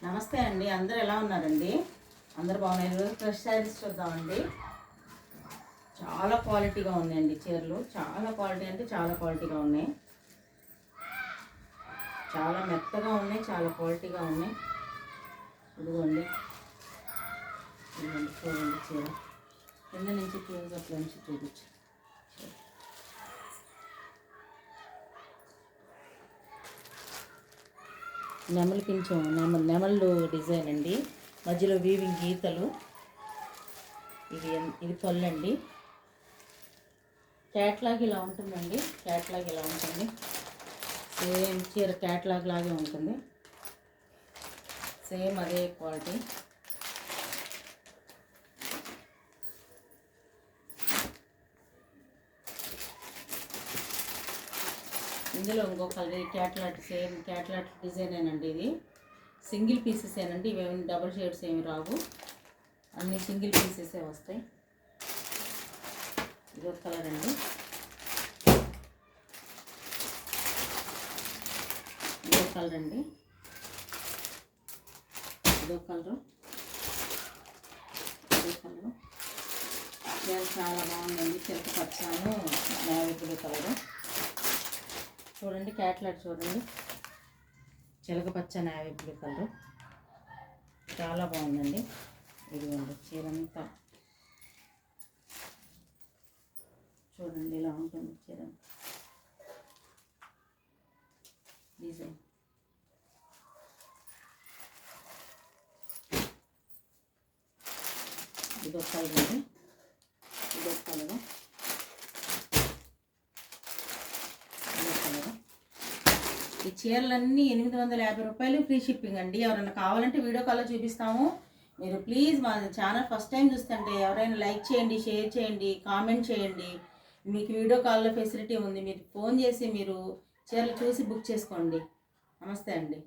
నమస్తే అండి, అందరూ ఎలా ఉన్నారండి? అందరూ బాగున్నారు. ఫ్రెష్ శారీస్ చూద్దామండి. చాలా క్వాలిటీగా ఉన్నాయండి చీరలు. చాలా క్వాలిటీ అంటే చాలా క్వాలిటీగా ఉన్నాయి. చాలా మెత్తగా ఉన్నాయి, చాలా క్వాలిటీగా ఉన్నాయి. ఇదిగోండి, ఇదిగోండి చూడండి చీర కింద నుంచి క్లోజ్అప్ నుంచి చూపించు. నెమలి పింఛం నెమళ్ళు డిజైన్ అండి, మధ్యలో వీవింగ్ గీతలు. ఇది పళ్ళండి. క్యాట్లాగ్ ఇలా ఉంటుందండి. క్యాట్లాగ్ ఇలా ఉంటుంది. సేమ్ చీర క్యాట్లాగ్ లాగే ఉంటుంది. సేమ్ అదే క్వాలిటీ. ఇందులో ఇంకో కలర్ క్యాట్లాట్, సేమ్ క్యాట్లాట్ డిజైనేనండి. ఇది సింగిల్ పీసెసేనండి. ఇవేమి డబుల్ షేడ్స్ ఏమి రావు, అన్నీ సింగిల్ పీసెసే వస్తాయి. ఇదో కలర్ అండి. ఇదో కలర్ అండి. ఇదో కలరు. ఇదో కలరు. చాలా బాగుందండి. చిలక పచ్చాను నేవీ బ్లూ కలరు. చూడండి క్యాట్లాట్ చూడండి, చిలక పచ్చ నేవీ బ్లూ కలర్. చాలా బాగుందండి. ఇదిగోండి చీరంతా చూడండి ఇలా ఉంటుంది చీర డిజైన్. ఇదో కలర్ అండి. ఇదో కలరు. ఈ చీరలన్నీ 850 రూపాయలు, ఫ్రీ షిప్పింగ్ అండి. ఎవరైనా కావాలంటే వీడియో కాల్లో చూపిస్తాము. మీరు ప్లీజ్ మా ఛానల్ ఫస్ట్ టైం చూస్తుంటే ఎవరైనా లైక్ చేయండి, షేర్ చేయండి, కామెంట్ చేయండి. మీకు వీడియో కాల్లో ఫెసిలిటీ ఉంది. మీరు ఫోన్ చేసి మీరు చీరలు చూసి బుక్ చేసుకోండి. నమస్తే అండి.